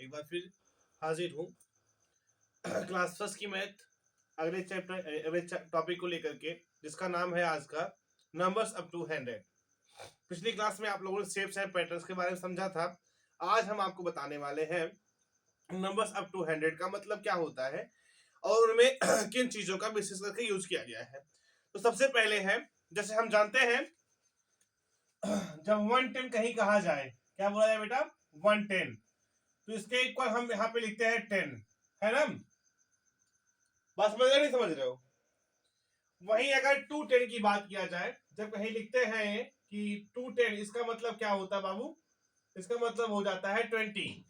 एक बार फिर हाजिर हूँ क्लास फर्स्ट की मैथ अगले टॉपिक को लेकर के, जिसका नाम है आज का नंबर्स अप टू 100। पिछली क्लास में आप लोगों ने शेप्स एंड पैटर्न्स के बारे में समझा था। आज हम आपको बताने वाले हैं नंबर्स अप टू 100 का मतलब क्या होता है और उनमें किन चीजों का विशेष करके यूज किया गया है। तो सबसे पहले है, जैसे हम जानते हैं जब 110 कहीं कहा जाए, क्या बोला जाए बेटा? 110। तो इसके इक्वल हम यहाँ पे लिखते हैं 10, है ना? बात समझ रहे नहीं समझ रहे हो? वहीं अगर 210 की बात किया जाए, जब कहीं लिखते हैं कि 210, इसका मतलब क्या होता है बाबू? इसका मतलब हो जाता है 20।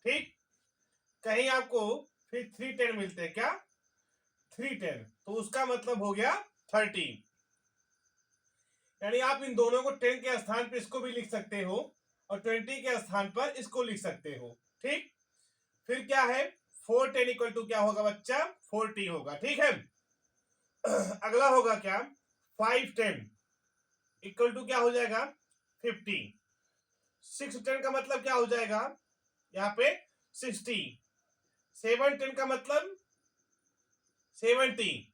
ठीक, कहीं आपको फिर 310 मिलते हैं, क्या? 310, तो उसका मतलब हो गया 30। यानी आप इन दोनों को 10 के स्थान पर इसको भी लिख सकते हो और 20 के स्थान पर इसको लिख सकते हो। ठीक, फिर क्या है? 410 इक्वल टू क्या होगा बच्चा? 40 होगा। ठीक है, अगला होगा क्या? 510 इक्वल टू क्या हो जाएगा? 50। 610 का मतलब क्या हो जाएगा यहाँ पे? 60। 710 का मतलब 70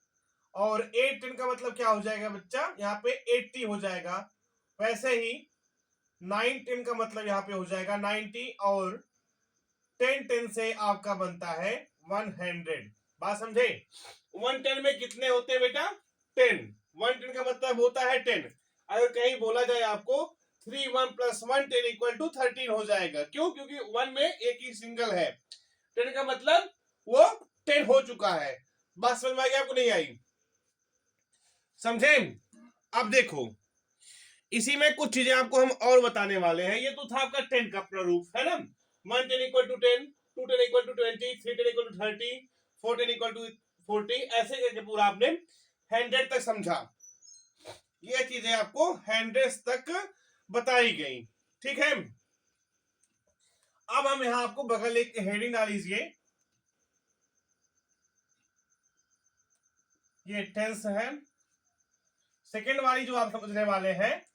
और 810 का मतलब क्या हो जाएगा बच्चा? यहाँ पे 80 हो जाएगा। वैसे ही 910 का मतलब यहाँ पे हो जाएगा 90 और 1010 से आपका बनता है 100। बात समझे? 110 में कितने होते हैं बेटा? 10। 110 का मतलब होता है 10। अगर कहीं बोला जाए आपको 3 1 + 1 10 इक्वल टू 13 हो जाएगा। क्यों? क्योंकि 1 में एक ही सिंगल है। 10 का मतलब वो 10 हो चुका है। बात समझ में आई आपको? नहीं आई? समझे? अब देखो, इसी में कुछ चीजें आपको हम और बताने वाले हैं। ये तो था आपका 10 का प्रारूप, है ना? 110 equal to 10, 210 equal to 20, 310 equal to 30, 410 equal to 40, ऐसे करके पूरा आपने 100 तक समझा। ये चीजें आपको 100 तक बताई गई। ठीक है, अब हम यहां आपको बगल एक हेडिंग डाल लीजिए। ये टेंस है। सेकेंड वाली जो आप समझने वाले हैं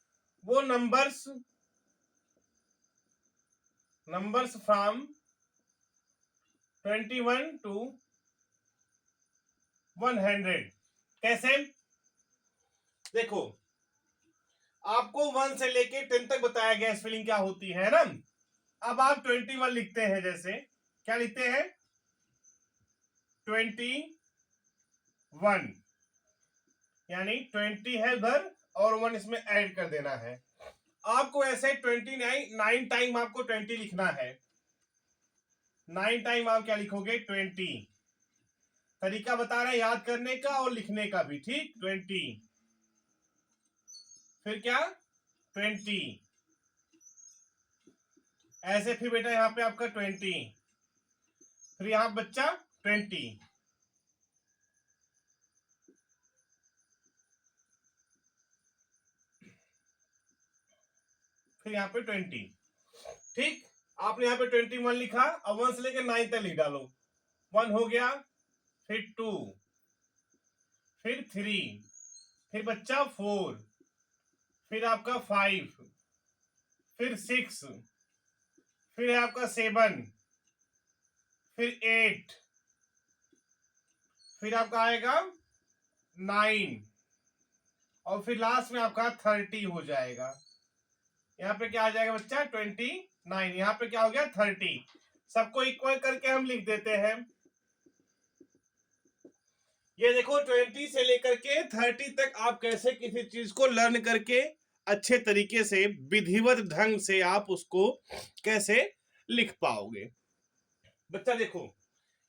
वो नंबर्स फ्रॉम 21 टू 100। कैसे? देखो, आपको 1 से लेके 10 तक बताया गया स्पेलिंग क्या होती है ना। अब आप 21 लिखते हैं, जैसे क्या लिखते हैं? 21, यानी 20 है उधर और 1 इसमें ऐड कर देना है। आपको ऐसे 9 टाइम आपको 20 लिखना है। 9 टाइम आप क्या लिखोगे? 20। तरीका बता रहे हैं याद करने का और लिखने का भी। ठीक, 20 फिर क्या? 20 ऐसे, फिर बेटा यहाँ पे आपका 20, फिर यहाँ बच्चा 20, फिर यहाँ पे 20। ठीक, आपने यहाँ पे 21 लिखा। अब 1 से लेकर 9 तक लिख डालो। 1 हो गया, फिर 2, फिर 3, फिर बच्चा 4, फिर आपका 5, फिर 6, फिर है आपका 7, फिर 8, फिर आपका आएगा 9 और फिर लास्ट में आपका 30 हो जाएगा। यहाँ पे क्या आ जाएगा बच्चा? 29। यहाँ पे क्या हो गया? 30। सबको इक्वल करके हम लिख देते हैं। ये देखो, 20 से लेकर के 30 तक आप कैसे किसी चीज को लर्न करके अच्छे तरीके से विधिवत ढंग से आप उसको कैसे लिख पाओगे। बच्चा देखो,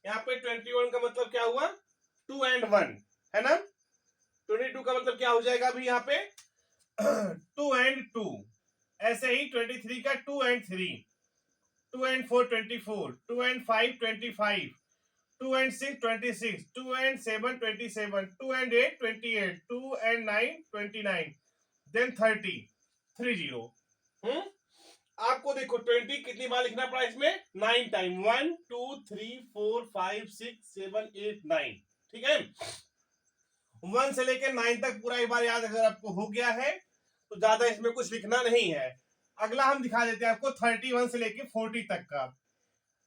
यहाँ पे 21 का मतलब क्या हुआ? 2 and 1, है ना? 22 का मतलब क्या हो जाएगा अभी यहाँ पे? 2 and 2। ऐसे ही 23 का 2 and 3, 2 and 4 24, 2 and 5 25, 2 and 6 26, 2 and 7 27, 2 and 8 28, 2 and 9 29, then 30 30। आपको देखो 20 कितनी बार लिखना पड़ा इसमें? 9 टाइम। 1 2 3 4 5 6 7 8 9। ठीक है, 1 से लेकर 9 तक पूरा एक बार याद अगर आपको हो गया है तो ज्यादा इसमें कुछ लिखना नहीं है। अगला हम दिखा देते हैं आपको 31 से लेकर 40 तक का।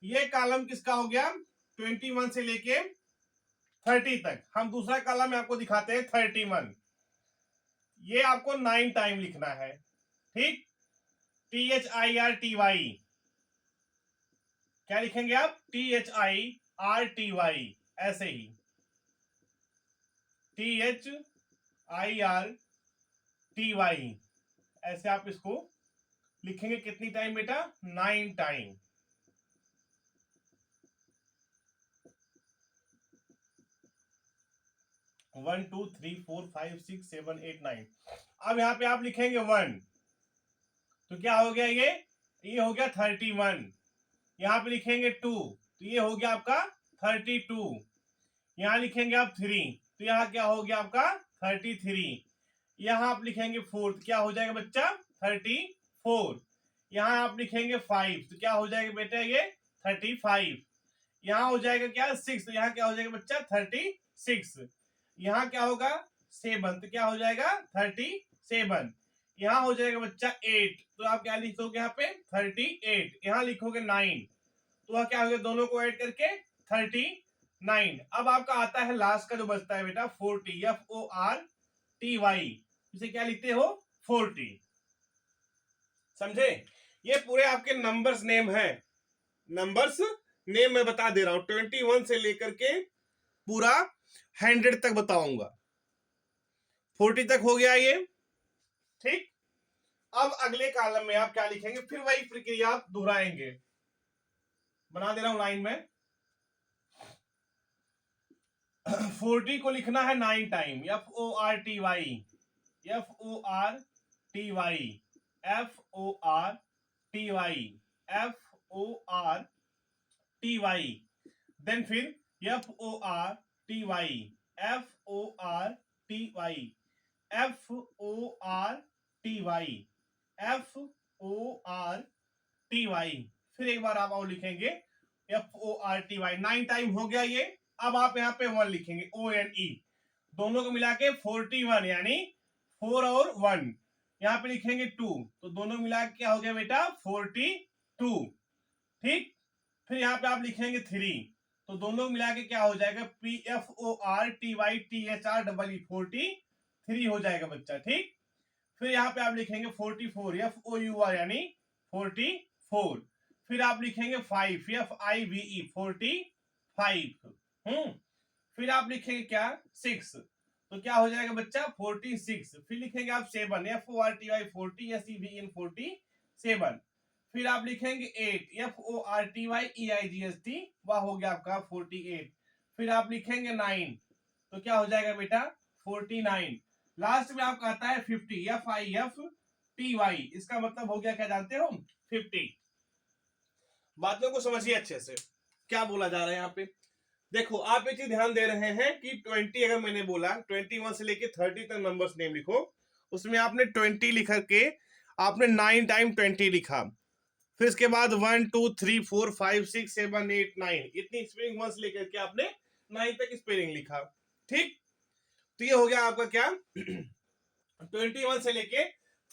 ये कॉलम किसका हो गया 21 से लेके 30 तक। हम दूसरा कॉलम में आपको दिखाते हैं 31। ये आपको 9 टाइम लिखना है, ठीक। THIRTY, क्या लिखेंगे आप THIRTY, ऐसे ही THIRTY, ऐसे आप इसको लिखेंगे। कितनी टाइम बेटा 9 time. One two three four five six seven eight nine. अब यहाँ पे आप लिखेंगे 1, तो क्या हो गया ये हो गया 31। यहाँ पे लिखेंगे 2, तो ये हो गया आपका 32। यहाँ लिखेंगे आप 3, तो यहाँ क्या हो गया आपका 33। यहाँ आप लिखेंगे 4, तो क्या हो जाएगा बच्चा 34। यहाँ आप लिखेंगे 5, तो क्या हो जाएगा बेटा ये 35। यहाँ हो जाएगा क्या 6, तो यहाँ क्या हो जाएगा बच्चा 36। यहाँ क्या होगा 7, तो क्या हो जाएगा 37। यहाँ हो जाएगा बच्चा 8, तो आप क्या लिखोगे यहाँ पे 38। यहाँ लिखोगे 9, तो वह क्या हो गया दोनों को ऐड करके 39। अब आपका आता है लास्ट का जो बचता है बेटा 40, FORTY, इसे क्या लिखते हो 40। समझे? ये पूरे आपके नंबर्स नेम है। नंबर्स नेम मैं बता दे रहा हूं, 21 से लेकर के पूरा 100 तक बताऊंगा। 40 तक हो गया ये, ठीक। अब अगले कॉलम में आप क्या लिखेंगे, फिर वही प्रक्रिया आप दोहराएंगे। बना दे रहा हूं लाइन में। 40 को लिखना है 9 time, FORTY, FORTY, FORTY, FORTY, then फिर FORTY, FORTY, FORTY, FORTY, फिर एक बार आप और लिखेंगे FORTY। 9 टाइम हो गया ये। अब आप यहाँ पे 1 लिखेंगे, ONE, दोनों को मिला के 41, यानी 4 और 1। यहाँ पे लिखेंगे 2, तो दोनों मिला के क्या हो गया बेटा 42, ठीक। फिर यहाँ पे आप लिखेंगे 3, तो दोनों मिला के क्या हो जाएगा PFORTY, THREE, 43 हो जाएगा बच्चा, ठीक। फिर यहाँ पे आप लिखेंगे 44, FOUR, यानी 44। फिर आप लिखेंगे 5, FIVE, 45। फिर आप लिखेंगे क्या 6, तो क्या हो जाएगा बच्चा 46। फिर लिखेंगे आप 7, FORTY, 40, SEVEN, 47। फिर आप लिखेंगे 8, FORTY, EIGST, वह हो गया आपका 48। फिर आप लिखेंगे 9, तो क्या हो जाएगा बेटा 49। लास्ट में आपका आता है 50, FIFTY, इसका मतलब हो गया क्या जानते हो 50। बातों को समझिए अच्छे से, क्या बोला जा रहा है यहाँ पे। देखो आप एक चीज ध्यान दे रहे हैं कि 20, अगर मैंने बोला 21 से लेके 30 तक नंबर्स नेम लिखो, उसमें आपने 20 लिख के आपने 9 टाइम 20 लिखा। फिर इसके बाद 1 2 3 4 5 6 7 8 9, इतनी स्पेलिंग वंस लेकर के आपने 9 तक स्पेलिंग लिखा, ठीक। तो ये हो गया आपका क्या 21 से लेके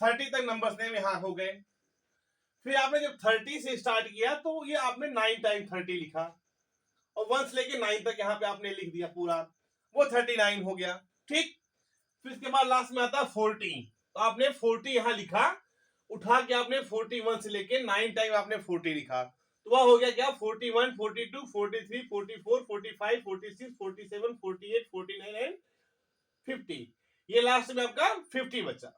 30 तक नंबर्स नेम यहाँ हो गए। फिर आपने जब 30 से स्टार्ट किया तो ये आपने 9 टाइम 30 लिखा, और 1 से लेके 9 तक यहाँ पे आपने लिख दिया पूरा, वो 39 हो गया, ठीक। फिर इसके बाद लास्ट में आता है 40, तो आपने 40 यहाँ लिखा, उठा के आपने 41 से लेके 9 टाइम आपने 40 लिखा, तो वह हो गया क्या 41, 42, 43, 44, 45, 46, 47, 48, 49 एंड 50। ये लास्ट में आपका 50 बचा।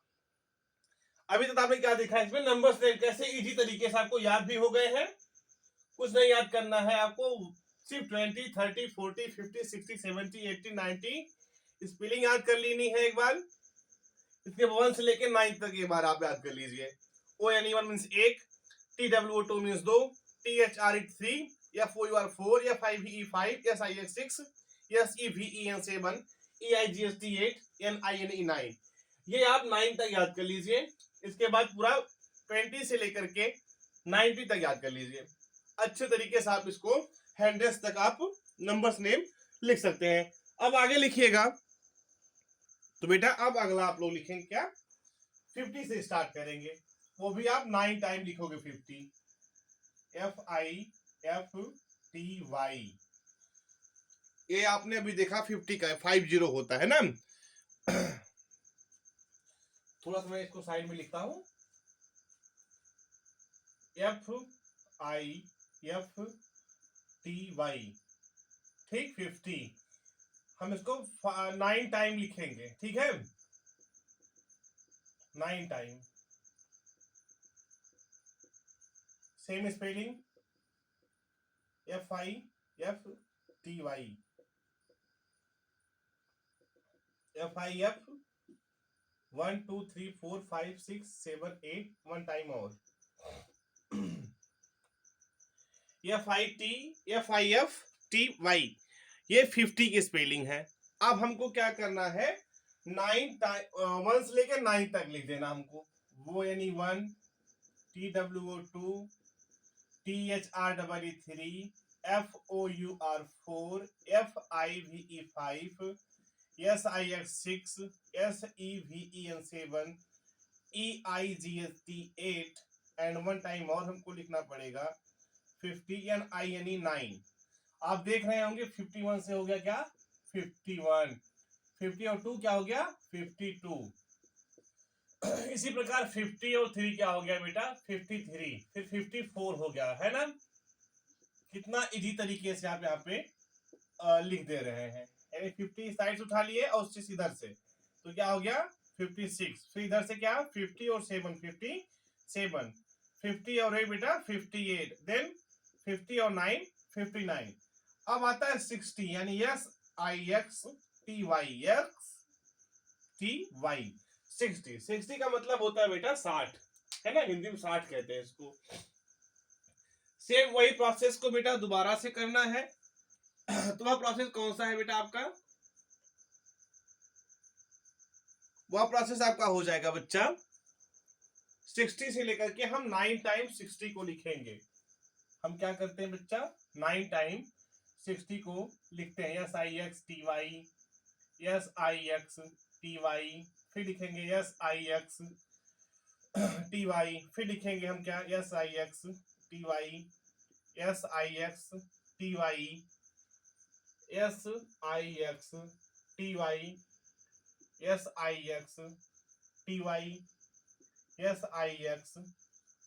अभी तक आपने क्या देखा, इसमें नंबर्स कैसे इजी तरीके से आपको याद भी हो गए हैं। कुछ नहीं याद करना है आपको, सिर्फ 20, 30, 40, 50, 60, 70, 80, 90 स्पेलिंग याद कर लेनी है एक बार। इसके 1 से लेके 9 तक एक बार आप याद कर लीजिए। ONE1 means 1, TWO2 means 2, THRE 3, FOUR 4, FIVE 5, SIX 6, SEVEN 7, EIGST 8, NINE 9। ये आप 9 तक याद कर लीजिए। इसके बाद पूरा 20 से लेकर के 90 तक याद कर लीजिए। अच्छे तरीके से आप इसको 100 तक आप नंबर्स नेम लिख सकते हैं। अब आगे लिखिएगा, तो बेटा अब अगला आप लोग लिखेंगे क्या 50 से स्टार्ट करेंगे, वो भी आप 9 टाइम लिखोगे 50, FIVE FTY। ये आपने अभी देखा 50 का है, 50 होता है ना। थोड़ा सा मैं इसको साइड में लिखता हूं, FIFTY, ठीक 50। हम इसको 9 टाइम लिखेंगे, ठीक है, 9 time. Same spelling, FIFTY, FIF 1 2 3 4 5 6 7 8, 1 time और FIFTY, ये 50 की स्पेलिंग है। अब हमको क्या करना है, 1 से लेकर 9 तक लिख देना हमको। वो यानी 1, TWO 2, THREE 3, FOUR 4, FIVE 5, SIX 6, SEVEN 7, EIGST 8, and 1 time और हमको लिखना पड़ेगा 50 एंड I यानी 9। आप देख रहे होंगे 51 से हो गया क्या 51, 50 और 2 क्या हो गया 52। इसी प्रकार 50 और 3 क्या हो गया बेटा 53, फिर 54 हो गया, है ना। कितना इजी तरीके से आप यहाँ पे लिख दे रहे हैं, यानी 50 साइड से उठा लिए और उससे इधर से, तो क्या हो गया 56, फिर इधर से क्या 50 और 7 57, 50 और 8 बेटा 58, देन 50 और 9 59। अब आता है 60, यानी SIXTY, 60 का मतलब होता है बेटा 60, है ना, हिंदी में 60 कहते हैं इसको। सेम वही प्रोसेस को बेटा दोबारा से करना है। तो वह प्रोसेस कौन सा है बेटा आपका, वह प्रोसेस आपका हो जाएगा बच्चा 60 से लेकर के हम 9 टाइम 60 को लिखेंगे। हम क्या करते हैं बच्चा 9 टाइम 60 को लिखते हैं, SIXTY, SIXTY, फिर लिखेंगे SIXTY, फिर लिखेंगे हम क्या SIXTY, SIXTY, SIXTY,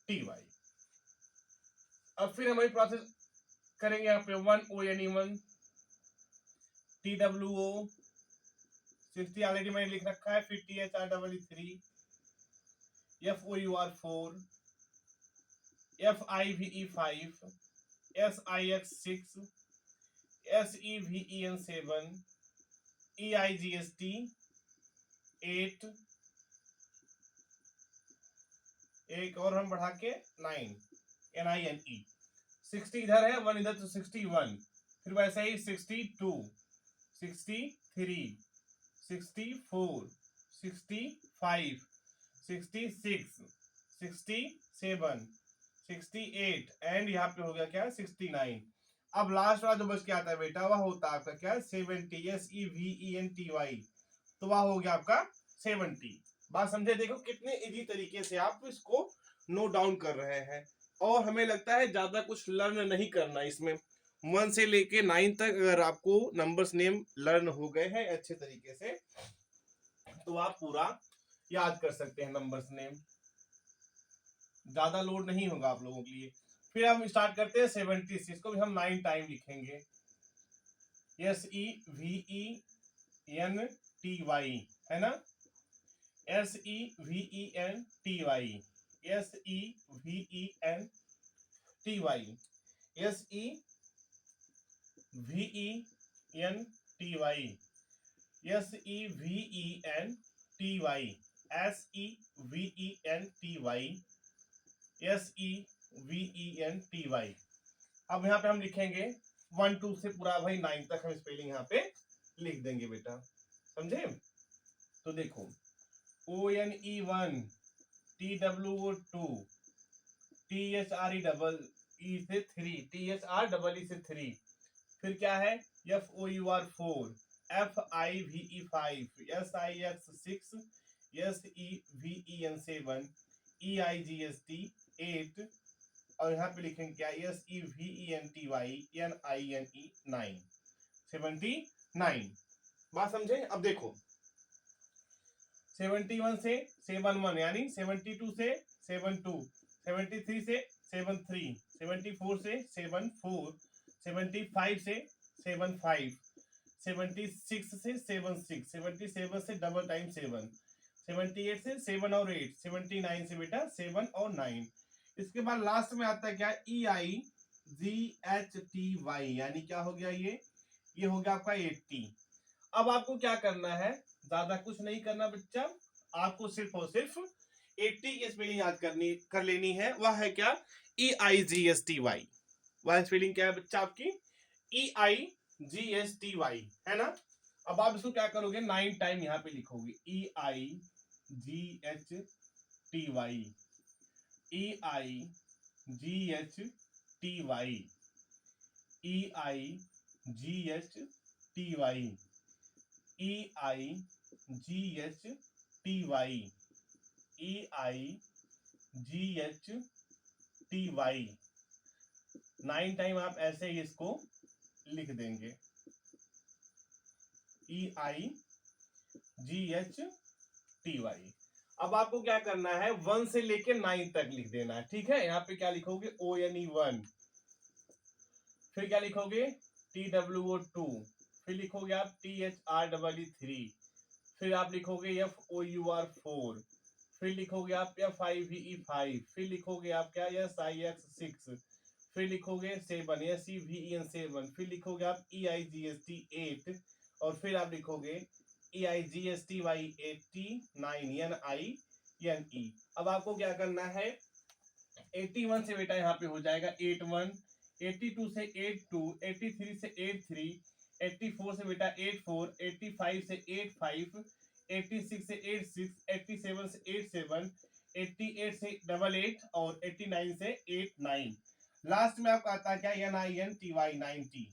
SIXTY। अब फिर हम वही प्रोसेस करेंगे यहाँ पे 1 O यानी 1, TWO 60 ऑलरेडी मैंने लिख रखा है, फिर THREE 3, FOUR 4, FIVE 5, SIX 6, SEVEN 7, EIGST 8, एक और हम बढ़ा के 9, NINE। 60 इधर है, 1 इधर, तो 61, फिर वैसे ही 62, 63, 64, 65, 66, 67, 68, एंड यहाँ पे हो गया क्या 69। अब लास्ट वाला जो बच के आता है बेटा वह होता है आपका क्या 70, SEVENTY, तो वह हो गया आपका 70। बात समझे, देखो कितने इजी तरीके से आप इसको नोट डाउन कर रहे हैं, और हमें लगता है ज्यादा कुछ लर्न नहीं करना इसमें। 1 से लेके 9 तक अगर आपको नंबर्स नेम लर्न हो गए हैं अच्छे तरीके से, तो आप पूरा याद कर सकते हैं नंबर्स नेम, ज्यादा लोड नहीं होगा आप लोगों के लिए। फिर हम स्टार्ट करते हैं 76 को भी हम 9 टाइम लिखेंगे, SEVENTY, है ना, SEVENTY, SEVENTY, SEVENTY, SEVENTY। अब यहाँ पे हम लिखेंगे 1 2 से पूरा भाई 9 तक हम स्पेलिंग यहाँ पे लिख देंगे बेटा, समझे। तो देखो ONE 1, TWO 2, THREE से 3, THREE से 3, फिर क्या है FOUR 4, FIVE 5, SIX 6, SEVEN 7, EIGST 8, और यहाँ पे लिखेंगे क्या, SEVENTY NINE 79। बात समझे? अब देखो 71 से 71 यानी 72 से 72, 73 से 73, 74 से 74, 75 से 75, 76 से 76, 77 से डबल टाइम 7, 78 से 7 और 8, 79 से बेटा 7 और 9। इसके बाद लास्ट में आता है क्या, EIGHTY यानी क्या हो गया, ये हो गया आपका 80। अब आपको क्या करना है, ज्यादा कुछ नहीं करना बच्चा, आपको सिर्फ और सिर्फ 80 की स्पेलिंग याद कर लेनी है। वह है क्या, EIGSTY। वह स्पेलिंग क्या है बच्चा आपकी, EIGSTY, है ना। अब आप इसको क्या करोगे, 9 टाइम यहाँ पे लिखोगे, EIGHTY, EIGHTY, EIGHTY, EIGHTY 9 time आप ऐसे ही इसको लिख देंगे, EIGHTY। अब आपको क्या करना है, 1 से लेके 9 तक लिख देना है, ठीक है। यहाँ पे क्या लिखोगे, ONE1, फिर क्या लिखोगे, TWO2, फिर लिखोगे आप THREE3, फिर आप लिखोगे FOUR4, फिर लिखोगे आप FIVE5, फिर लिखोगे आप क्या, SIX6, फिर लिखोगे 7, SEVEN7, फिर लिखोगे आप EIGST8, और फिर आप लिखोगे EIGSTY89 NINE। अब आपको क्या करना है, 81 से बेटा यहाँ पे हो जाएगा 81, 82 से 82, 83 से 83, 84 से बेटा 84, 85 से 85, 86 से 86, 87 से 87, 88 से 88 और 89 से 89। लास्ट में आपका आता है क्या, NINTY 90।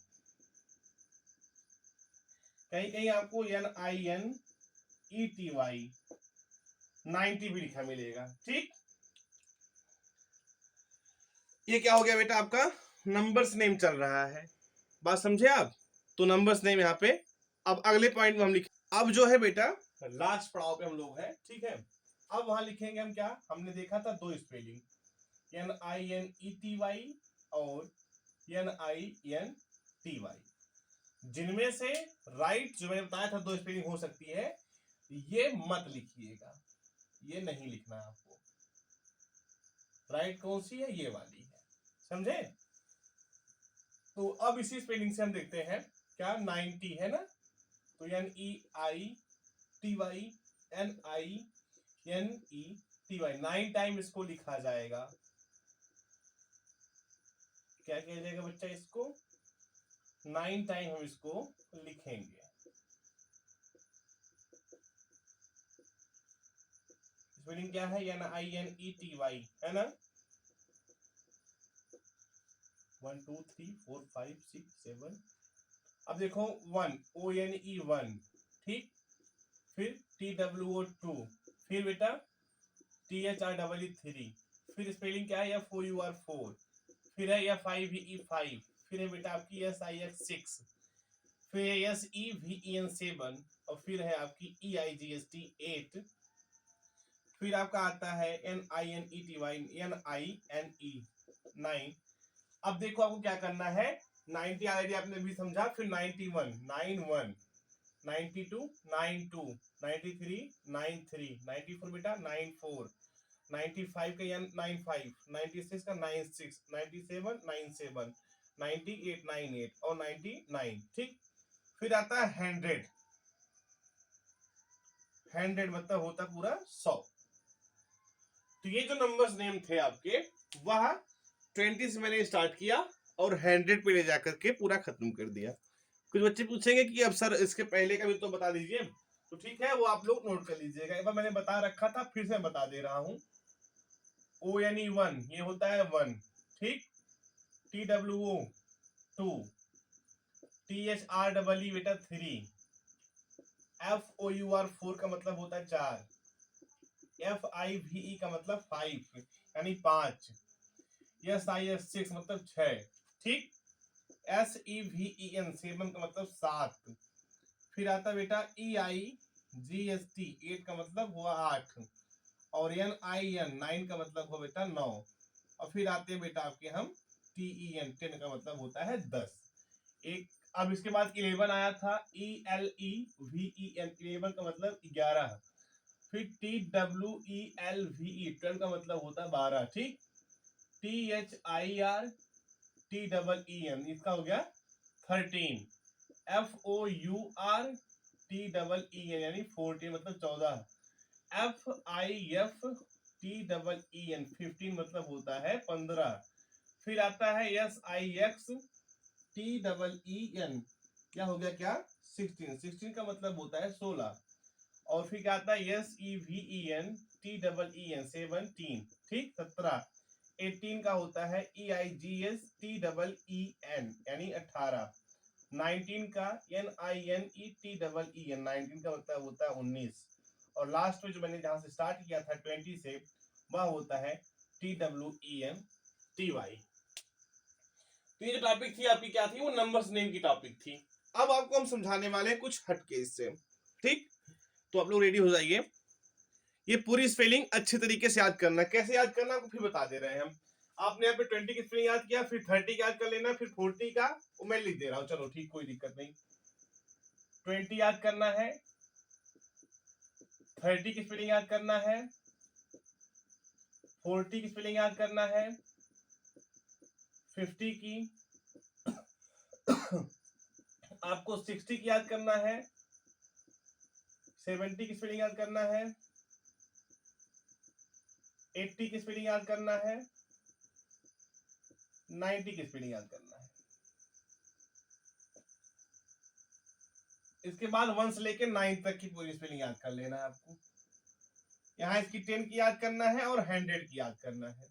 कहीं कहीं आपको NINETY 90 भी लिखा मिलेगा, ठीक। ये क्या हो गया बेटा, आपका नंबर्स नेम चल रहा है, बात समझे आप। तो नंबर्स नेम यहाँ पे, अब अगले पॉइंट में हम लिखे, अब जो है बेटा लास्ट पड़ाव पे हम लोग हैं, ठीक है। अब वहां लिखेंगे हम क्या, हमने देखा था 2 स्पेलिंग, NINETY और NINTY, जिनमें से राइट जो मैंने बताया था 2 स्पेलिंग हो सकती है, ये मत लिखिएगा, ये नहीं लिखना है आपको। राइट कौन सी है, ये वाली है, समझे। तो अब इसी स्पेलिंग से हम देखते हैं क्या, 90 है ना, तो NEITY 9 टाइम इसको लिखा जाएगा। क्या किया जाएगा बच्चा, इसको 9 टाइम हम इसको लिखेंगे। स्पेलिंग क्या है, NINETY, है ना। 1 2 3 4 5 6 7। अब देखो 1, ONE1, ठीक, फिर TWO2, फिर बेटा THREE3, फिर स्पेलिंग क्या है, FOUR4, फिर है FIVE5, फिर है बेटा आपकी SIX6, फिर है SEVEN7, और फिर है आपकी EIGST8, फिर आपका आता है NINETY 9। अब देखो आपको क्या करना है, 90 ऑलरेडी आपने भी समझा, फिर 91 91, 92 92, 93 93, 94 बेटा 94, 95 का 95, 96 का 96, 97 97, 98 98 और 99, ठीक। फिर आता है 100, 100 मतलब होता पूरा 100। तो ये जो नंबर्स नेम थे आपके, वह 20 से मैंने स्टार्ट किया और 100 पे ले जाकर के पूरा खत्म कर दिया। कुछ बच्चे पूछेंगे कि अब सर इसके पहले का भी तो बता दीजिए, तो ठीक है, वो आप लोग नोट कर लीजिएगा। एक बार मैंने बता रखा था, फिर से बता दे रहा हूं। ONE1 ये होता है 1, ठीक। TWO 2, THREE बेटा 3, FOUR4 का मतलब होता है 4, FIVE का मतलब 5 यानी 5, SIX मतलब 6, ठीक। SEVEN 7 का मतलब 7, फिर आता बेटा EIGST 8 का मतलब हुआ 8, और NIN 9 का मतलब हुआ बेटा 9, और फिर आते हैं बेटा आपके हम TEN 10 का मतलब होता है 10। एक अब इसके बाद 11 आया था ELEVEN 11 का मतलब 11, फिर TWELVE 12 का मतलब होता है 12, ठीक। THIRTEEN इसका हो गया 13, FOURTEEN यानी 14 मतलब 14, FIFTEEN 15 मतलब होता है 15, फिर आता है SIXTEEN क्या हो गया क्या 16, 16 का मतलब होता है 16, और फिर क्या आता है SEVENTEEN 17, ठीक 17, 18 का होता है EIGSTEEN यानी 18, 19 का NINETEEN 19 का मतलब होता है 19, और लास्ट में जो मैंने जहां से स्टार्ट किया था 20 से, वह होता है TWENTY। तो ये जो टॉपिक थी आपकी क्या थी, वो नंबर्स नेम की टॉपिक थी। अब आपको हम समझाने वाले हैं कुछ हटके इससे, ठीक। तो आप लोग रेडी हो जाइए। ये पूरी स्पेलिंग अच्छे तरीके से याद करना, कैसे याद करना आपको फिर बता दे रहे हैं हम। आपने यहाँ पे 20 की स्पेलिंग याद किया, फिर 30 याद कर लेना, फिर 40 का वो मैं लिख दे रहा हूँ, चलो ठीक, कोई दिक्कत नहीं। 20 याद करना है, 30 की स्पेलिंग याद करना है, 40 की स्पेलिंग याद करना है, 50 की आपको 60 की याद करना है, 70 की स्पेलिंग याद करना है, 80 की स्पेलिंग याद करना है, 90 की स्पेलिंग याद करना है। इसके बाद 1 से लेके 9 तक की पूरी स्पेलिंग याद कर लेना है आपको। यहाँ इसकी 10 की याद करना है और 100 की याद करना है।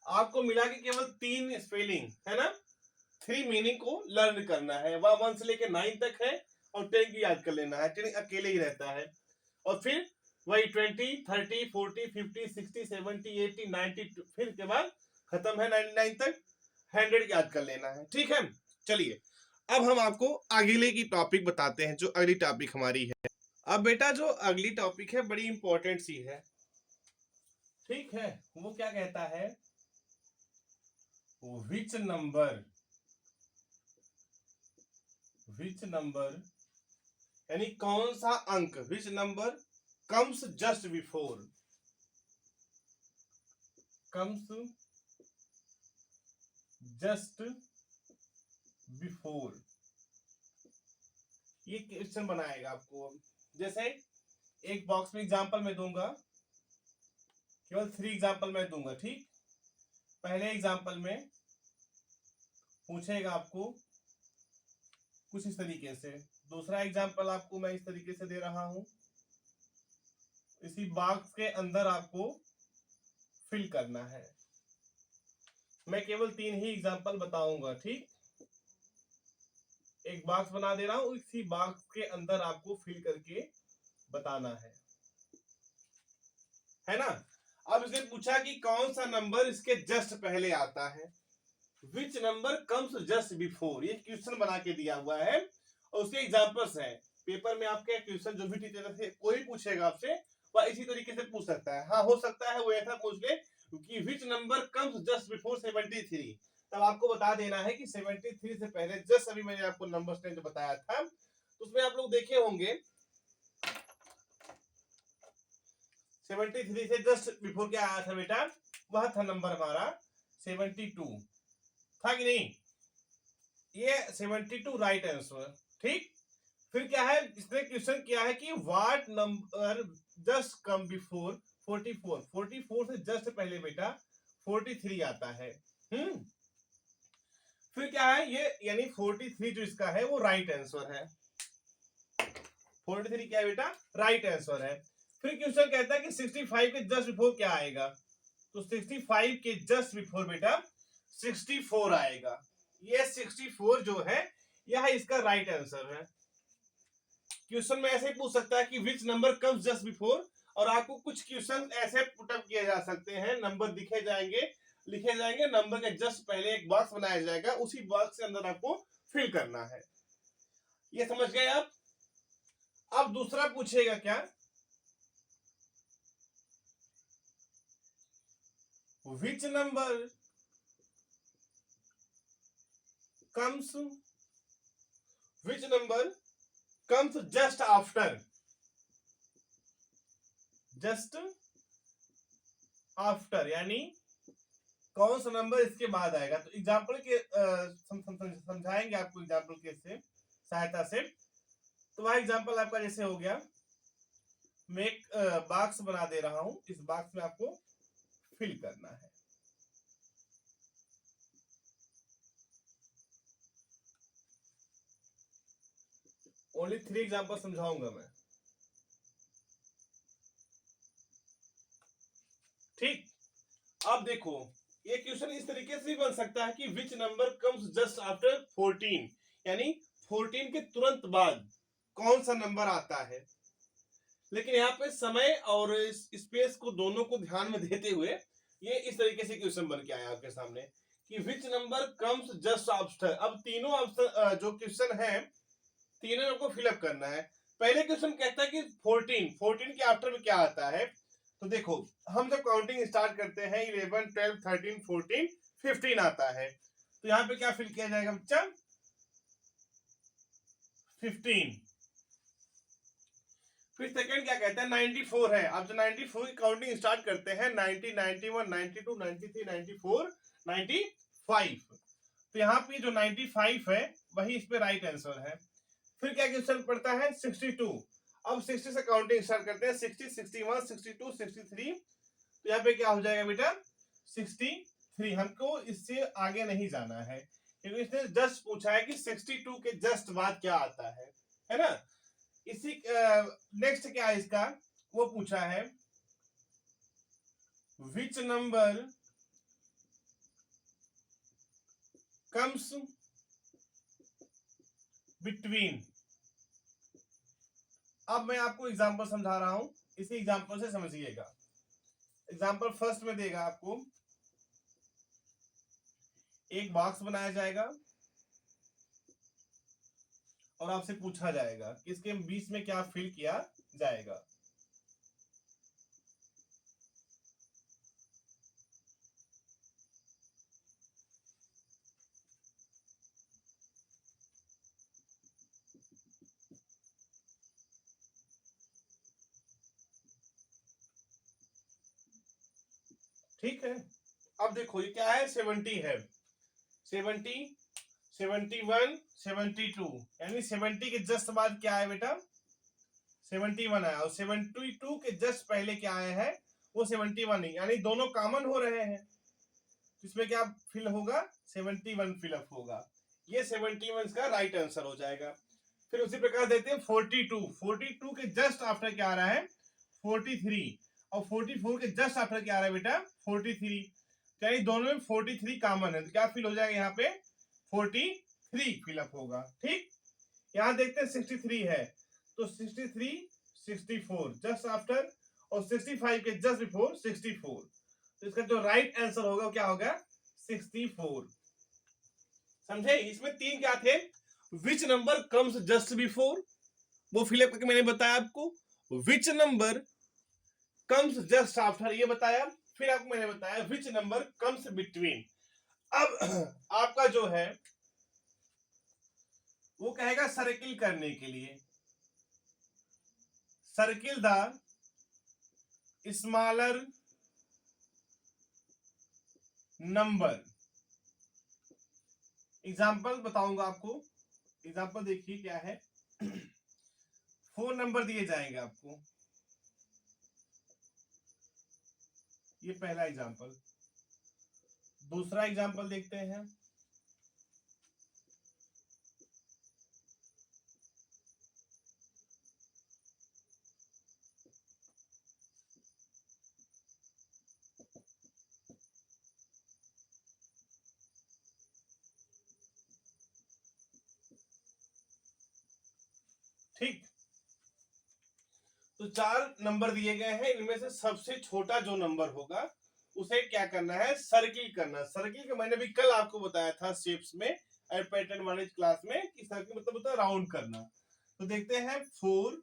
आपको मिला के केवल 3 स्पेलिंग है ना, 3 मीनिंग को लर्न करना है। वह 1 से लेके 9 तक है, और 10 की याद कर लेना है, 10 अकेले ही रहता है, और फिर वही 20, 30, 40, 50, 60, 70, 80, 90, फिर के बाद खत्म है 99 तक, 100 याद कर लेना है, ठीक है। चलिए अब हम आपको अगले की टॉपिक बताते हैं, जो अगली टॉपिक हमारी है। अब बेटा जो अगली टॉपिक है बड़ी इंपॉर्टेंट सी है, ठीक है। वो क्या कहता है, विच नंबर यानी कौन सा अंक, which number comes just before, comes just before, ये क्वेश्चन बनाएगा आपको। जैसे एक बॉक्स में एग्जांपल में दूंगा, केवल 3 एग्जांपल मैं दूंगा, ठीक। पहले एग्जांपल में पूछेगा आपको कुछ इस तरीके से, दूसरा एग्जांपल आपको मैं इस तरीके से दे रहा हूं, इसी बॉक्स के अंदर आपको फिल करना है। मैं केवल 3 ही एग्जांपल बताऊंगा, ठीक। एक बॉक्स बना दे रहा हूं, इसी बॉक्स के अंदर आपको फिल करके बताना है ना। अब इसने पूछा कि कौन सा नंबर इसके जस्ट पहले आता है, which number comes just before, ये क्वेश्चन बना के दिया हुआ है, और उसके एग्जांपल्स हैं। पेपर में आपके क्वेश्चन जो भी टीचर से कोई पूछेगा आपसे, वह इसी तरीके से पूछ सकता है। हाँ, हो सकता है वो ऐसा पूछ ले कि which number comes just before 73, तब आपको बता देना है कि 73 से पहले जस्ट अभी मैंने आपको नंबर स्ट्रेंथ बताया था, तो उसमें आप लोग देखे होंगे 73 से जस्ट बिफोर क्या आया था बेटा, वह था नंबर हमारा 72, था कि नहीं। ये 72 राइट आंसर, ठीक। फिर क्या है, इसने क्वेश्चन किया है कि what number just come before 44, 44 से जस्ट पहले बेटा 43 आता है। फिर क्या है ये, यानी 43 जो इसका है वो राइट आंसर है, 43 क्या है बेटा, राइट आंसर है। फिर क्वेश्चन कहता है कि 65 के जस्ट बिफोर क्या आएगा, तो 65 के जस्ट बिफोर बेटा 64 आएगा। ये 64 जो है यह इसका राइट आंसर है। क्वेश्चन में ऐसे ही पूछ सकता है कि which number comes just before, और आपको कुछ क्वेश्चन ऐसे पुटअप किए जा सकते हैं, नंबर लिखे जाएंगे, नंबर के जस्ट पहले एक बॉक्स बनाया जाएगा, उसी बॉक्स के अंदर आपको फिल करना है। ये समझ गए आप? अब दूसरा पूछेगा क्या, which number comes just after यानी कौन सा नंबर इसके बाद आएगा। तो एग्जाम्पल के समझाएंगे आपको एग्जाम्पल के से सहायता से। तो वह एग्जाम्पल आपका जैसे हो गया, मैं एक बॉक्स बना दे रहा हूं, इस बॉक्स में आपको फिल करना है। ओनली 3 एग्जाम्पल समझाऊंगा मैं, ठीक। अब देखो, ये क्वेश्चन इस तरीके से भी बन सकता है कि which number comes just after 14, यानी 14 के तुरंत बाद कौन सा नंबर आता है। लेकिन यहाँ पे समय और स्पेस को दोनों को ध्यान में देते हुए ये इस तरीके से क्वेश्चन बन के आया आपके सामने कि which number comes just after. अब तीनों ऑप्शन जो क्वेश्चन है, तीनों को फिलअप करना है। पहले क्वेश्चन कहता है कि 14 के आफ्टर में क्या आता है। तो देखो, हम जब काउंटिंग स्टार्ट करते हैं 11, 12, 13, 14, 15 आता है। तो यहाँ पे क्या फिल किया जाएगा बच्चा, 15। फिर सेकंड क्या कहता है, 94 है। अब जो 94 की काउंटिंग स्टार्ट करते हैं 90, 91, 92, 93, 94, 95। तो यहाँ पे जो 95 है वही इस पे राइट आंसर है। फिर क्या क्वेश्चन पड़ता है, 62। अब 60 से काउंटिंग स्टार्ट करते हैं, 60, 61, 62, 63। तो यहाँ पे क्या हो जाएगा बेटा, 63। हमको इससे आगे नहीं जाना है क्योंकि इसने जस्ट पूछा है कि 62 के जस्ट बाद क्या आता है ना। इसी नेक्स्ट क्या है इसका, वो पूछा है विच नंबर कम्स बिटवीन। अब मैं आपको एग्जांपल समझा रहा हूं, इसी एग्जांपल से समझिएगा। एग्जांपल फर्स्ट में देगा आपको, एक बॉक्स बनाया जाएगा और आपसे पूछा जाएगा कि इसके बीच में क्या फिल किया जाएगा। ठीक है, अब देखो ये क्या है, 70 है, 70, 71, 72, यानी 70 के जस्ट बाद क्या है बेटा, 71 आया। और 72 के जस्ट पहले क्या आया है, वो 71 है, यानी दोनों कॉमन हो रहे हैं। इसमें क्या फिल होगा, 71 फिलअप होगा। ये 71 का राइट आंसर हो जाएगा। फिर उसी प्रकार देते हैं 42 के जस्ट आफ्टर क्या आ रहा है, 43। और 44 के जस्ट आफ्टर क्या आ रहा है बेटा, 43। यानी दोनों में 43 कॉमन है, तो क्या फिल हो जाएगा यहाँ पे, 43 फिलअप होगा। ठीक, यहाँ देखते हैं 63 है, तो 63, 64 जस्ट आफ्टर, और 65 के जस्ट बिफोर 64। तो इसका जो राइट आंसर होगा क्या होगा, 64। समझे? इसमें 3 क्या थे, which number comes just before, वो फिलअप करके मैंने बताया आपको। Which number comes just after, ये बताया। फिर आपको मैंने बताया विच नंबर कम्स बिटवीन। अब आपका जो है वो कहेगा सर्किल करने के लिए, circle the smaller number. Example बताऊंगा आपको। एग्जाम्पल देखिए क्या है, 4 नंबर दिए जाएंगे आपको। ये पहला एग्जाम्पल। दूसरा एग्जाम्पल देखते हैं, ठीक। तो तो 4 नंबर दिए गए हैं, इनमें से सबसे छोटा जो नंबर होगा उसे क्या करना है, सर्किल करना। सर्किल का मैंने भी कल आपको बताया था शेप्स में पैटर्न वाले क्लास में कि सर्किल मतलब होता है राउंड करना। तो देखते हैं 4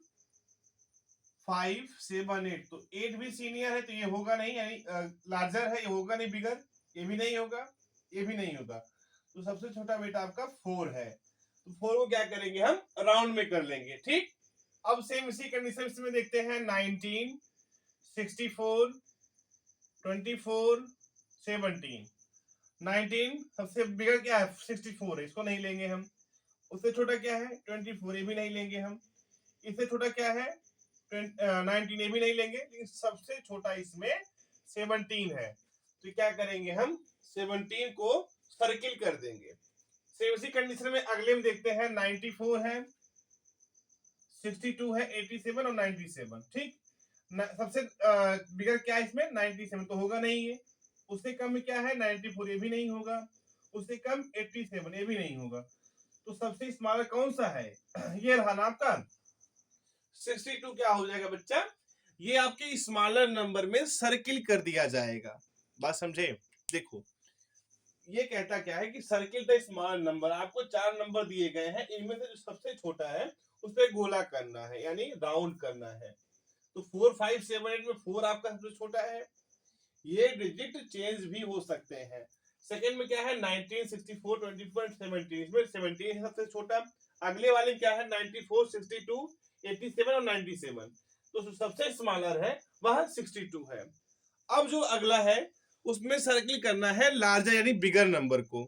5 7 8, तो 8 भी सीनियर है तो ये होगा नहीं, यानी लार्जर है, ये होगा नहीं बिगर, ये भी नहीं होगा, ये भी नहीं होगा। तो सबसे छोटा बेटा आपका 4 है, तो 4 को क्या करेंगे हम, राउंड में कर लेंगे। ठीक, अब सेम इसी कंडीशन में देखते हैं 19 64 24 17। 19 सबसे बिगर क्या है, 64 है, इसको नहीं लेंगे हम। उससे छोटा क्या है, 24, ये भी नहीं लेंगे हम। इससे छोटा क्या है, 19, ये भी नहीं लेंगे। लेकिन सबसे छोटा इसमें 17 है, तो क्या करेंगे हम, 17 को सर्किल कर देंगे। सेम इसी कंडीशन में अगले में देखते हैं 94 है, 62 है, 87 और 97। ठीक, सबसे बिगर क्या है इसमें, 97, तो होगा नहीं ये। उससे कम क्या है, 94, ये भी नहीं होगा। उससे कम 87, ये भी नहीं होगा। तो सबसे स्मॉलर कौन सा है, ये रहा ना आपका 62। क्या हो जाएगा बच्चा, ये आपके स्मॉलर नंबर में सर्किल कर दिया जाएगा। बात समझे, देखो ये कहता क्या है कि सर्किल द स्मॉल नंबर, आपको 4 नंबर दिए गए हैं, इनमें से जो सबसे छोटा है उस पर गोला करना है, यानी राउंड करना है। तो 4 5 7 8 में 4 आपका सबसे छोटा है। ये डिजिट चेंज भी हो सकते हैं। सेकंड में क्या है, 19 64 24 17, इसमें 17 है सबसे छोटा। अगले वाले क्या है, 94 62 87 और 97, तो सबसे स्मॉलर है वह 62 है। अब जो अगला है उसमें सर्किल करना है लार्जर यानी बिगर नंबर को।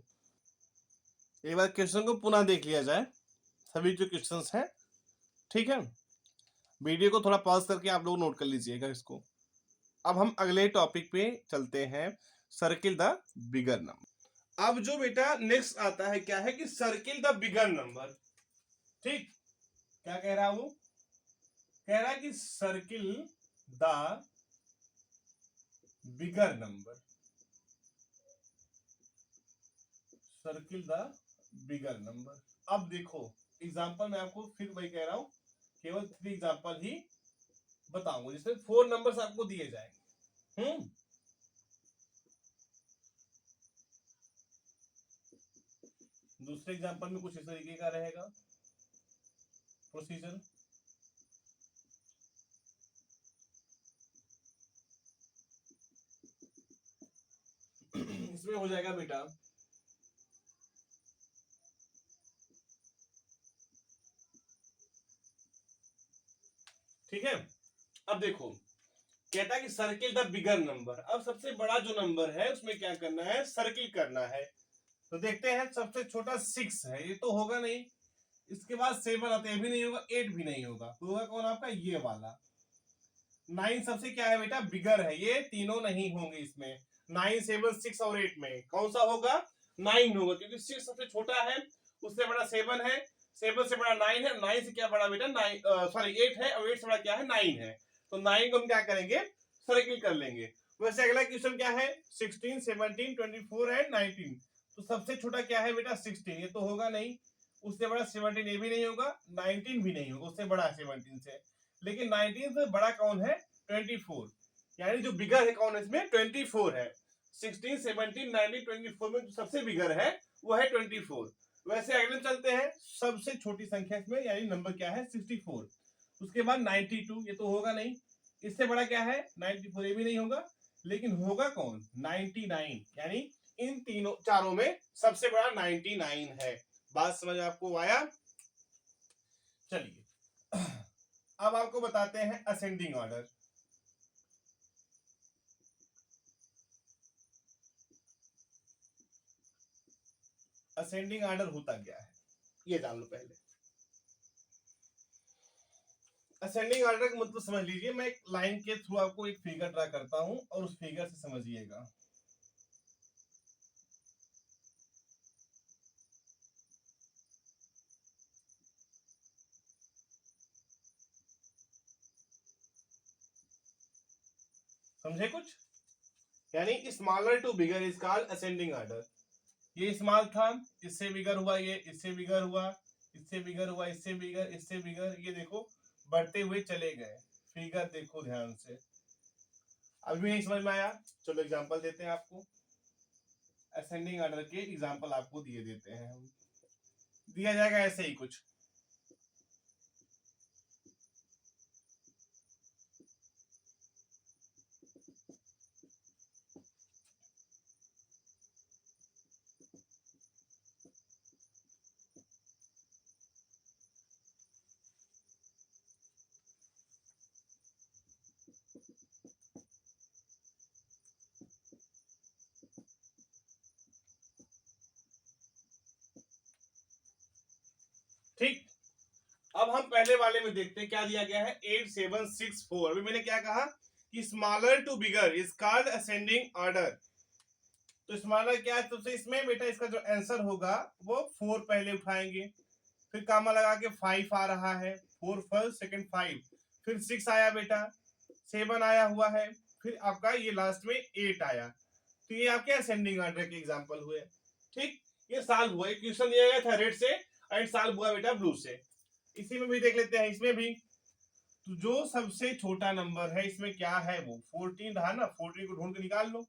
एक बार क्वेश्चन को पुनः देख लिया जाए, सभी जो क्वेश्चंस हैं। ठीक है, वीडियो को थोड़ा पॉज करके आप लोग नोट कर लीजिएगा इसको। अब हम अगले टॉपिक पे चलते हैं, सर्किल द बिगर नंबर। अब जो बेटा नेक्स्ट आता है क्या है कि सर्किल द बिगर नंबर। ठीक, क्या कह रहा हूं, कह रहा है कि circle the bigger number, circle the bigger number. अब देखो एग्जांपल मैं आपको फिर वही कह रहा हूं, केवल 3 एग्जांपल ही बताऊंगा जिसमें 4 नंबर्स आपको दिए जाएंगे। दूसरे एग्जांपल में कुछ इस तरीके का रहेगा प्रोसीजर। इसमें हो जाएगा बेटा, ठीक है। अब देखो कहता है कि सर्किल द बिगर नंबर। अब सबसे बड़ा जो नंबर है उसमें क्या करना है, सर्किल करना है। तो देखते हैं, सबसे छोटा 6 है, ये तो होगा नहीं। इसके बाद 7 आता है, भी नहीं होगा, 8 भी नहीं होगा, तो होगा कौन आपका, ये वाला 9। सबसे क्या है बेटा, बिगर है, ये तीनों नहीं होंगे इसमें। 9 7 6 और 8 में कौन सा होगा, 9 होगा, क्योंकि 6 सबसे छोटा है, उससे बड़ा 7 है, 7 से बड़ा 9 है, 9 से क्या बड़ा बेटा 9 सॉरी 8 है, और 8 से बड़ा क्या है 9 है। तो 9 को हम क्या करेंगे, सर्किल कर लेंगे। वैसे अगला क्वेश्चन क्या है, 16 17 24 एंड 19। तो सबसे छोटा क्या है बेटा 16, ये तो होगा नहीं। उससे बड़ा 17, ये भी नहीं होगा, 19 भी नहीं होगा, उससे बड़ा 17 से। लेकिन 19 से बड़ा कौन है, 24, यानी जो बिगर है कौन है इसमें, 24 है। 16 17 19 24 में जो सबसे बिगर है वो है 24। वैसे अगले चलते हैं, सबसे छोटी संख्या इसमें यानी नंबर क्या है, 64। उसके बाद 92, ये तो होगा नहीं। इससे बड़ा क्या है 94, ये भी नहीं होगा। लेकिन होगा कौन, 99, यानी इन तीनों चारों में सबसे बड़ा 99 है। बात समझ आपको आया। चलिए अब आपको बताते हैं असेंडिंग ऑर्डर। असेंडिंग ऑर्डर होता क्या है ये जान लो पहले। असेंडिंग ऑर्डर का मतलब समझ लीजिए, मैं एक लाइन के थ्रू आपको एक फिगर ड्रा करता हूं और उस फिगर से समझिएगा। समझे कुछ, यानी smaller to bigger is called ascending order. ये स्मॉल था, इससे बिगर हुआ, ये इससे बिगर हुआ, इससे बिगर हुआ, इससे बिगर, इससे बिगर, ये देखो बढ़ते हुए चले गए। फिगर देखो ध्यान से, अभी भी नहीं समझ में आया? चलो एग्जांपल देते हैं आपको, असेंडिंग ऑर्डर के एग्जांपल आपको दिए देते हैं हम। दिया जाएगा ऐसे ही कुछ, ठीक। अब हम पहले वाले में देखते हैं क्या दिया गया है, 8764। अभी मैंने क्या कहा कि smaller to bigger is called ascending order. तो स्मॉलर क्या है, तो इसमें बेटा इसका जो आंसर होगा वो 4 पहले उठाएंगे, फिर कामा लगा के 5 आ रहा है, 4 फर्स्ट सेकंड 5, फिर 6 आया बेटा, 7 आया हुआ है, फिर आपका ये लास्ट में 8 आया। तो ये आपके असेंडिंग ऑर्डर के एग्जांपल हुए। ठीक, ये सॉल्व हुआ, एक क्वेश्चन दिया गया था रेड से एंड सॉल्व हुआ बेटा ब्लू से। इसी में भी देख लेते हैं, इसमें भी तो जो सबसे छोटा नंबर है इसमें क्या है, वो 14 रहा ना, 14 को ढूंढ के निकाल लो।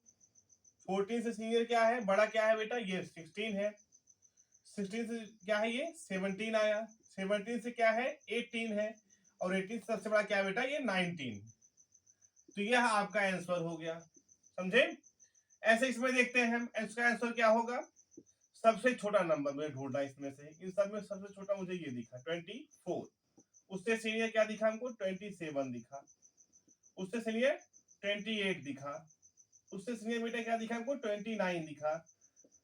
14 से सीनियर क्या है, बड़ा क्या है बेटा, ये 16 है। 16 से क्या है, ये 17 आया। 17 से क्या है, 18 है। और 18 से सबसे बड़ा क्या है बेटा, ये 19। तो यह आपका आंसर हो गया, समझे? ऐसे इसमें देखते हैं हम, इसका आंसर क्या होगा, सबसे छोटा नंबर मुझे ढूंढना है इसमें से। इन सब में सबसे छोटा मुझे ये दिखा 24। उससे सीनियर क्या दिखा हमको, 27 दिखा। उससे सीनियर 28 दिखा। उससे सीनियर बेटा क्या दिखा हमको, 29 दिखा।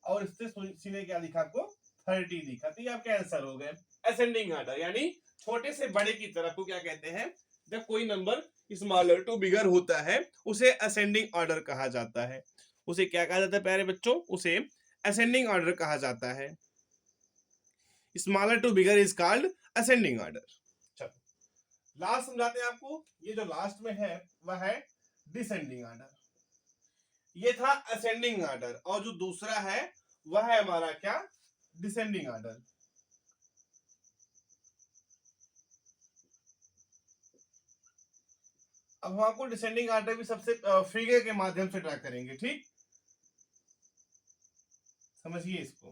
और इससे सीनियर क्या दिखा आपको, 30 दिखा। तो ये आपके आंसर हो गए असेंडिंग ऑर्डर, यानी छोटे से बड़े की तरफ को क्या कहते हैं, जब कोई नंबर स्मॉलर टू बिगर होता है उसे असेंडिंग ऑर्डर कहा जाता है। उसे क्या कहा जाता है प्यारे बच्चों, उसे असेंडिंग ऑर्डर कहा जाता है। Smaller to bigger is called ascending order. चलो लास्ट समझाते हैं आपको, ये जो लास्ट में है वह है डिसेंडिंग ऑर्डर। ये था असेंडिंग ऑर्डर, और जो दूसरा है वह है हमारा क्या, डिसेंडिंग ऑर्डर। अब हम आपको डिसेंडिंग ऑर्डर भी सबसे फिगर के माध्यम से ड्रा करेंगे, ठीक? समझिए इसको,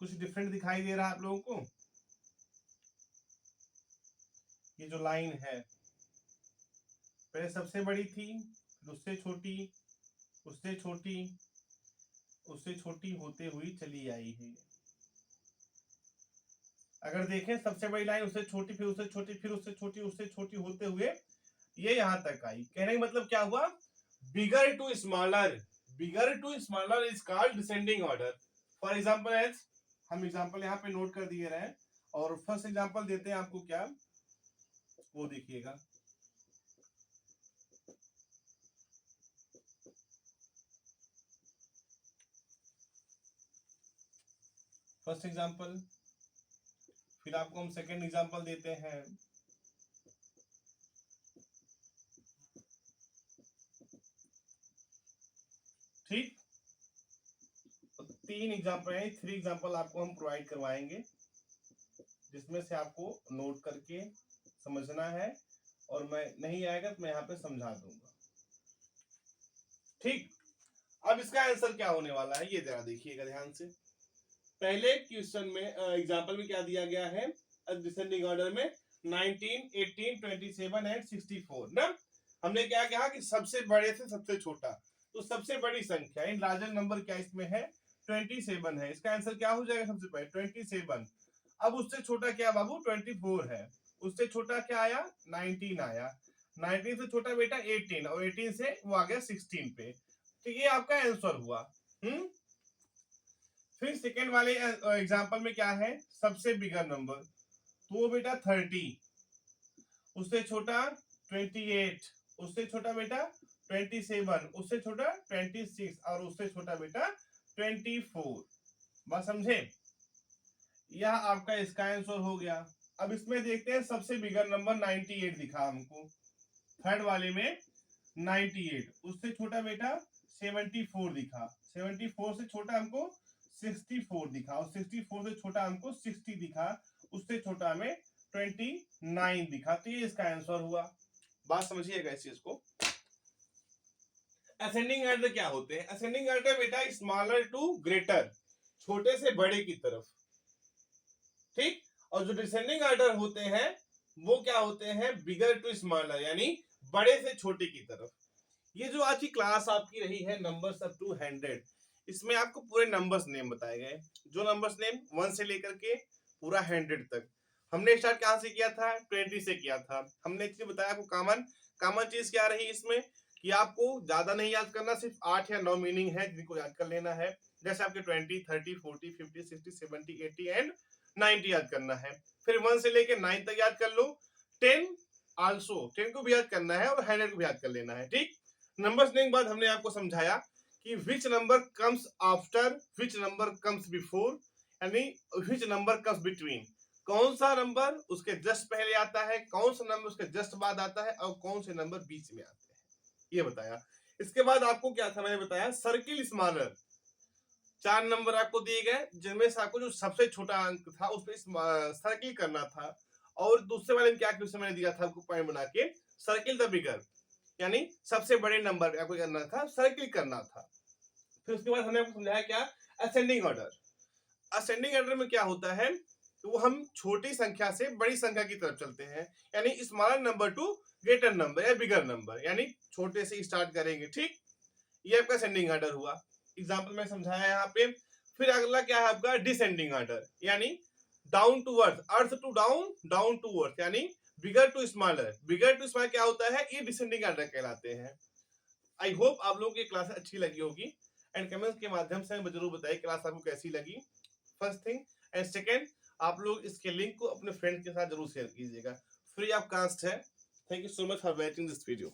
कुछ डिफरेंट दिखाई दे रहा है आप लोगों को? ये जो लाइन है पहले सबसे बड़ी थी, फिर उससे छोटी, उससे छोटी, उससे छोटी होते हुई चली आई है। अगर देखें सबसे बड़ी लाइन उससे छोटी, फिर उससे छोटी, फिर उससे छोटी, उससे छोटी होते हुए ये यहां तक आई। कहने का मतलब क्या हुआ, bigger to smaller, bigger to smaller is called descending order. For example as, हम एग्जांपल यहाँ पे नोट कर दिए रहे, और फर्स्ट एग्जांपल देते हैं आपको, क्या वो देखिएगा। फर्स्ट एग्जांपल, फिर आपको हम सेकंड एग्जांपल देते हैं, ठीक? 3 एग्जांपल है, 3 एग्जांपल आपको हम प्रोवाइड करवाएंगे, जिसमें से आपको नोट करके समझना है, और मैं नहीं आएगा तो मैं यहाँ पे समझा दूंगा, ठीक? अब इसका आंसर क्या होने वाला है ये जरा देखिएगा ध्यान से। पहले क्वेश्चन में एग्जांपल में क्या दिया गया है, डिसेंडिंग ऑर्डर में 19, 18, 27 एंड 64 ना। हमने क्या कहा कि सबसे बड़े से सबसे छोटा, तो सबसे बड़ी संख्या इन लार्जर नंबर क्या इसमें है, 27 है। इसका आंसर क्या हो जाएगा, सबसे पहले 27। अब उससे छोटा क्या बाबू, 24 है। उससे छोटा क्या आया, 19 आया। 19 से छोटा बेटा 18, और 18 से वो आ गया 16 पे। तो ये आपका आंसर हुआ। फिर सेकेंड वाले एग्जांपल में क्या है, सबसे बिगर नंबर, तो वो बेटा 30, उससे छोटा 28, उससे छोटा बेटा 27, उससे छोटा 26, और उससे छोटा बेटा 24। बात समझे? यह आपका इसका आंसर हो गया। अब इसमें देखते हैं सबसे बिगर नंबर 98 दिखा हमको, थर्ड वाले में 98, उससे छोटा बेटा 74 दिखा, 74 से छोटा हमको 64 दिखा, और 64 से छोटा हमको 60 दिखा, उससे छोटा हमें 29 दिखा, तो ये इसका आंसर हुआ। बात समझिएगा इस चीज को। असेंडिंग ऑर्डर क्या होते हैं? असेंडिंग ऑर्डर बेटा स्मॉलर टू ग्रेटर, छोटे से बड़े की तरफ, ठीक। और जो डिसेंडिंग ऑर्डर होते हैं वो क्या होते हैं? बिगर टू स्मॉलर, यानी बड़े से छोटे की तरफ। ये जो आज की क्लास आपकी रही है नंबर्स अप टू 100, इसमें आपको पूरे नंबर्स नेम बताए गए, जो नंबर्स नेम 1 से लेकर के पूरा 100 तक। हमने स्टार्ट कहां से किया था? 20 से किया था। हमने एक चीज बताया आपको, कॉमन चीज क्या रही इसमें कि आपको ज्यादा नहीं याद करना, सिर्फ 8 या 9 मीनिंग है जिनको याद कर लेना है। जैसे आपके 20, 30, 40, 50, 60, 70, 80 एंड 90 याद करना है। फिर 1 से लेके 9 तक याद कर लो। 10 आल्सो, 10 को भी याद करना है और 100 को भी याद कर लेना है, ठीक। नंबर्स नेम के बाद हमने आपको समझाया कि which number comes after, which number comes before, यानी विच नंबर कम्स बिटवीन। कौन सा नंबर उसके जस्ट पहले आता है, कौन सा नंबर उसके जस्ट बाद आता है, और कौन से नंबर बीच में आते हैं, ये बताया। इसके बाद आपको क्या था? मैंने बताया सर्किल स्मॉलर। 4 नंबर आपको दिए गए जिनमें से आपको जो सबसे छोटा अंक था उस पर सर्किल करना था, और दूसरे वाले में क्या क्वेश्चन मैंने दिया था आपको पॉइंट बना के, सर्किल द बिगर, यानी सबसे बड़े नंबर आपको करना था, सर्किल करना था। फिर उसके बाद हमने आपको समझाया क्या? Ascending order. असेंडिंग ऑर्डर में क्या होता है तो वो हम छोटी संख्या से बड़ी संख्या की तरफ चलते हैं, यानी smaller number two greater number या बिगर नंबर, यानी छोटे से स्टार्ट करेंगे, ठीक। ये आपका असेंडिंग ऑर्डर हुआ, एग्जांपल में समझाया यहाँ पे। फिर अगला क्या है आपका? डिसेंडिंग ऑर्डर, यानी down to earth, earth to down, down to earth, यानी bigger to smaller. Bigger to smaller क्या होता है? ये डिसेंडिंग ऑर्डर कहलाते हैं। आई होप आप लोगों की क्लास अच्छी लगी होगी, एंड कमेंट्स के माध्यम से जरूर बताइए क्लास आपको कैसी लगी, फर्स्ट थिंग। एंड सेकेंड, आप लोग इसके लिंक को अपने फ्रेंड के साथ जरूर शेयर कीजिएगा, फ्री ऑफ कास्ट है। Thank you so much for watching this video.